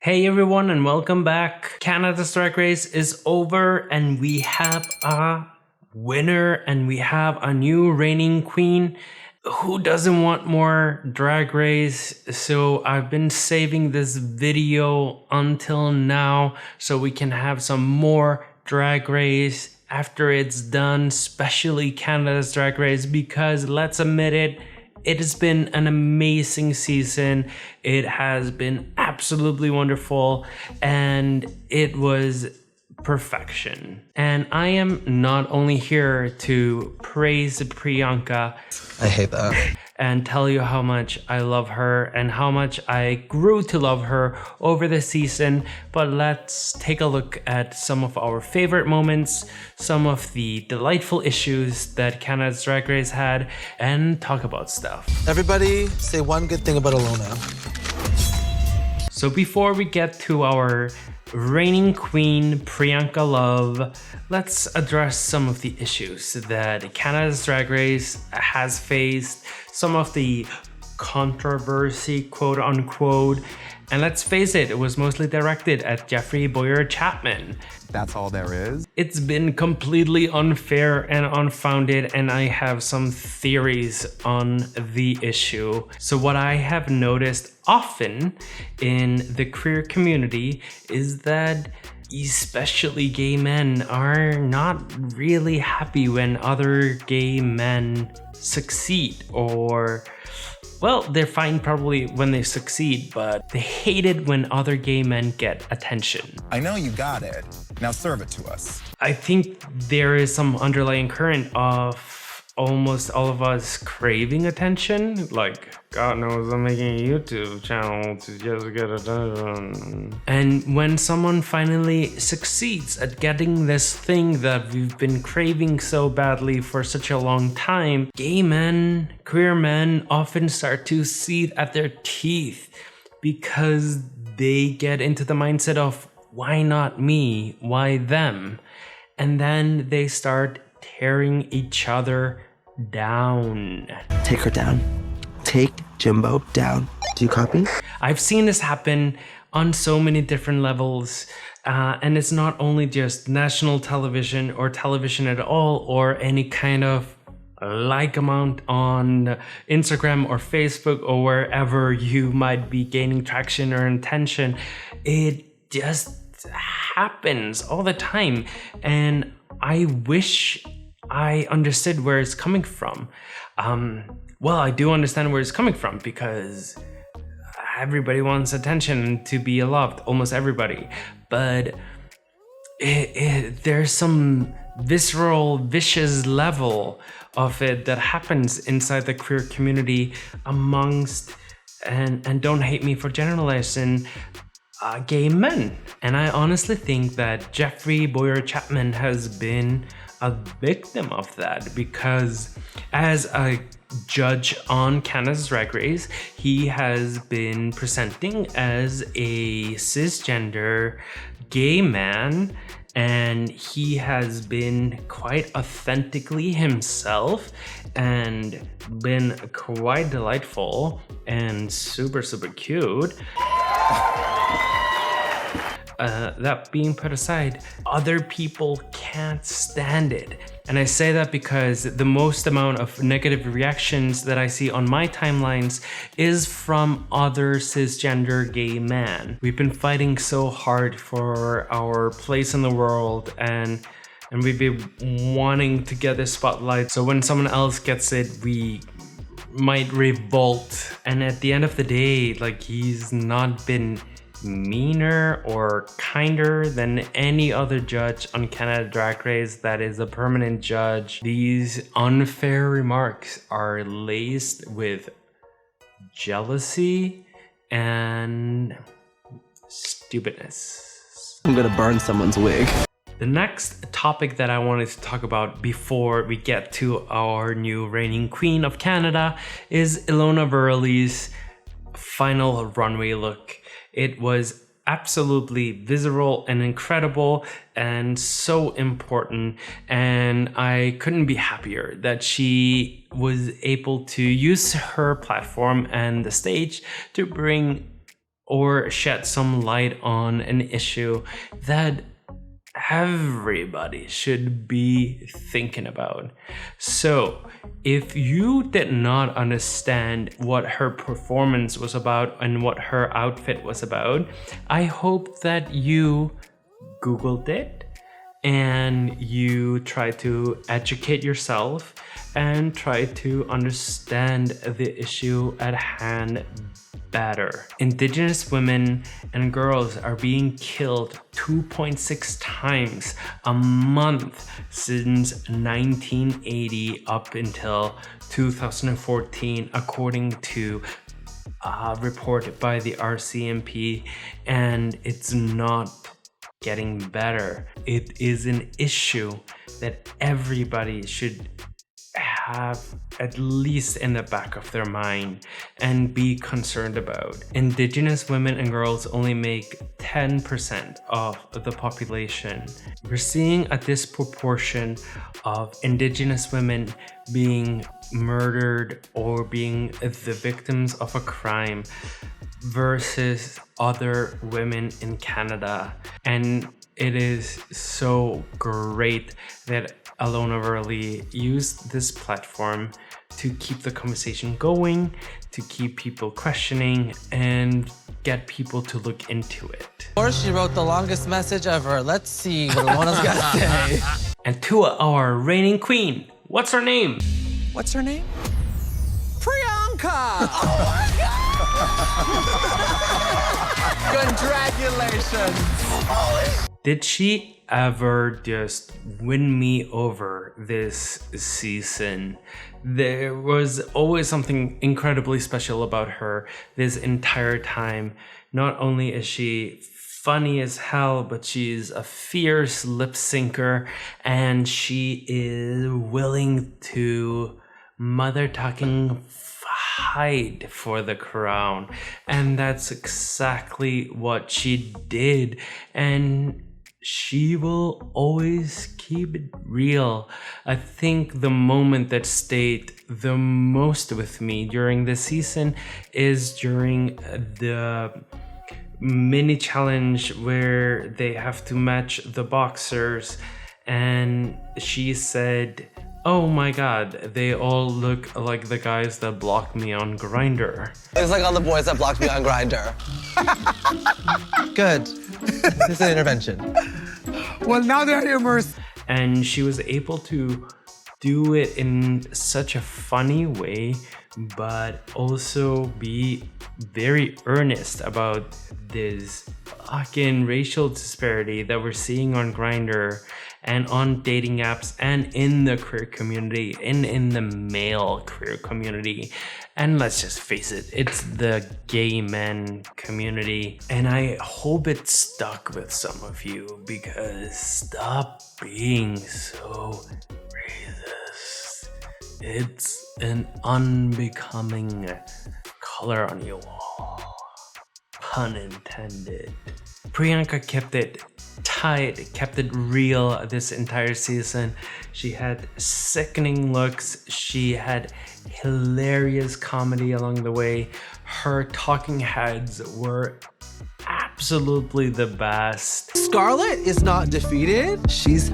Hey everyone and welcome back. Canada's Drag Race is over and we have a winner and we have a new reigning queen. Who doesn't want more Drag Race? So I've been saving this video until now so we can have some more Drag Race after it's done, especially Canada's Drag Race, because let's admit it, it has been an amazing season. It has been absolutely wonderful and it was perfection. And I am not only here to praise Priyanka. I hate that. And tell you how much I love her and how much I grew to love her over the season, but let's take a look at some of our favorite moments, some of the delightful issues that Canada's Drag Race had, and talk about stuff. Everybody say one good thing about Ilona. So before we get to our reigning queen, Priyanka Love, let's address some of the issues that Canada's Drag Race has faced, some of the controversy, quote unquote, and let's face it, it was mostly directed at Jeffrey Bowyer-Chapman. That's all there is? It's been completely unfair and unfounded, and I have some theories on the issue. So what I have noticed often in the queer community is that especially gay men are not really happy when other gay men succeed, or well, they're fine probably when they succeed, but they hate it when other gay men get attention. I know you got it. Now serve it to us. I think there is some underlying current of almost all of us craving attention. Like, God knows I'm making a YouTube channel to just get attention. And when someone finally succeeds at getting this thing that we've been craving so badly for such a long time, gay men, queer men often start to seethe at their teeth because they get into the mindset of, why not me? Why them? And then they start tearing each other down. Take her down. Take Jimbo down. Do you copy? I've seen this happen on so many different levels. And it's not only just national television or television at all, or any kind of like amount on Instagram or Facebook or wherever you might be gaining traction or attention. It just happens all the time, and I wish I understood where it's coming from. Well, I do understand where it's coming from because everybody wants attention to be loved, almost everybody, but there's some visceral, vicious level of it that happens inside the queer community amongst, and don't hate me for generalizing, gay men. And I honestly think that Jeffrey Bowyer-Chapman has been a victim of that, because as a judge on Canada's Drag Race, he has been presenting as a cisgender gay man, and he has been quite authentically himself and been quite delightful and super cute. That being put aside, other people can't stand it. And I say that because the most amount of negative reactions that I see on my timelines is from other cisgender gay men. We've been fighting so hard for our place in the world, and we've been wanting to get this spotlight. So when someone else gets it, we might revolt. And at the end of the day, like, he's not been meaner or kinder than any other judge on Canada Drag Race that is a permanent judge. These unfair remarks are laced with jealousy and stupidness. I'm gonna burn someone's wig. The next topic that I wanted to talk about before we get to our new reigning queen of Canada is Ilona Burley's final runway look. It was absolutely visceral and incredible and so important, and I couldn't be happier that she was able to use her platform and the stage to bring or shed some light on an issue that everybody should be thinking about. So, if you did not understand what her performance was about and what her outfit was about, I hope that you Googled it and you try to educate yourself and try to understand the issue at hand better. Indigenous women and girls are being killed 2.6 times a month since 1980 up until 2014, according to a report by the RCMP, and it's not getting better. It is an issue that everybody should have at least in the back of their mind and be concerned about. Indigenous women and girls only make 10% of the population. We're seeing a disproportion of Indigenous women being murdered or being the victims of a crime versus other women in Canada. And it is so great that Alona Verley used this platform to keep the conversation going, to keep people questioning, and get people to look into it. Or she wrote the longest message ever. Let's see what Alona's got to say. And to our reigning queen, what's her name? What's her name? Priyanka! Oh my God! Congratulations! Did she ever just win me over this season? There was always something incredibly special about her this entire time. Not only is she funny as hell, but she's a fierce lip syncer, and she is willing to mother talking fight for the crown. And that's exactly what she did. And she will always keep it real. I think the moment that stayed the most with me during the season is during the mini challenge where they have to match the boxers, and she said, "Oh my God, they all look like the guys that blocked me on Grindr." It's like all the boys that blocked me on Grindr. Good. This is an intervention. Well, now they're humorous. And she was able to do it in such a funny way, but also be very earnest about this fucking racial disparity that we're seeing on Grindr and on dating apps and in the queer community and in the male queer community. And let's just face it, it's the gay men community. And I hope it stuck with some of you, because stop being so racist. It's an unbecoming color on your wall. Pun intended. Priyanka kept it tight, kept it real this entire season. She had sickening looks. She had hilarious comedy along the way. Her talking heads were absolutely the best. Scarlett is not defeated. She's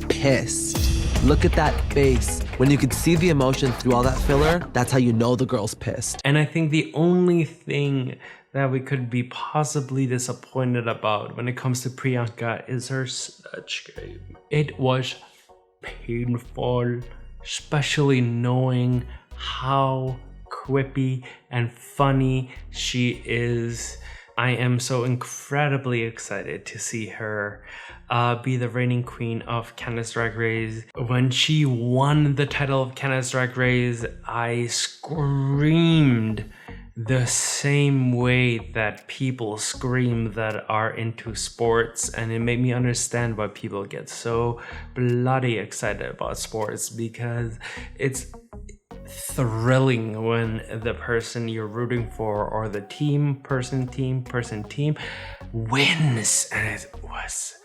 pissed. Look at that face. When you could see the emotion through all that filler, that's how you know the girl's pissed. And I think the only thing that we could be possibly disappointed about when it comes to Priyanka is her snatch game. It was painful, especially knowing how quippy and funny she is. I am so incredibly excited to see her be the reigning queen of Canada's Drag Race. When she won the title of Canada's Drag Race, I screamed the same way that people scream that are into sports, and it made me understand why people get so bloody excited about sports, because it's thrilling when the person you're rooting for or the team wins, and it was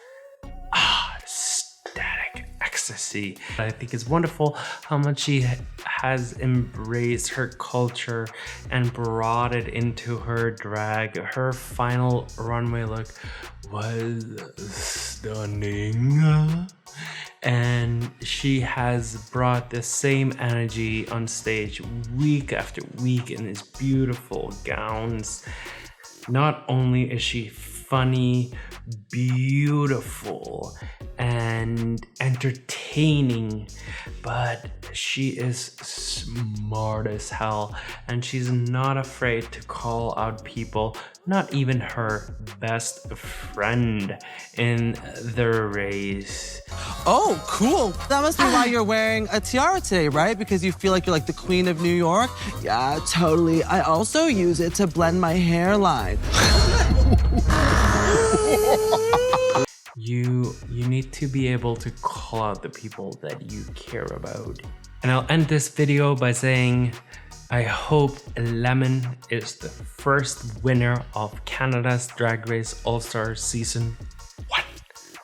static, ecstasy. I think it's wonderful how much she has embraced her culture and brought it into her drag. Her final runway look was stunning. And she has brought the same energy on stage week after week in these beautiful gowns. Not only is she funny, beautiful, and entertaining, but she is smart as hell, and she's not afraid to call out people, not even her best friend in the race. Oh, cool. That must be why you're wearing a tiara today, right? Because you feel like you're like the queen of New York? Yeah, totally. I also use it to blend my hairline. You need to be able to call out the people that you care about. And I'll end this video by saying, I hope Lemon is the first winner of Canada's Drag Race All-Star Season 1.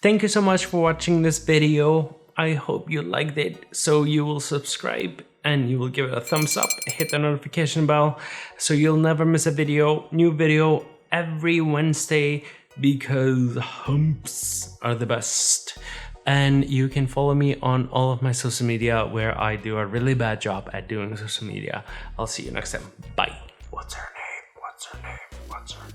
Thank you so much for watching this video. I hope you liked it, so you will subscribe and you will give it a thumbs up, hit the notification bell so you'll never miss a video. New video every Wednesday because humps are the best. And you can follow me on all of my social media where I do a really bad job at doing social media. I'll see you next time. Bye. What's her name? What's her name? What's her name?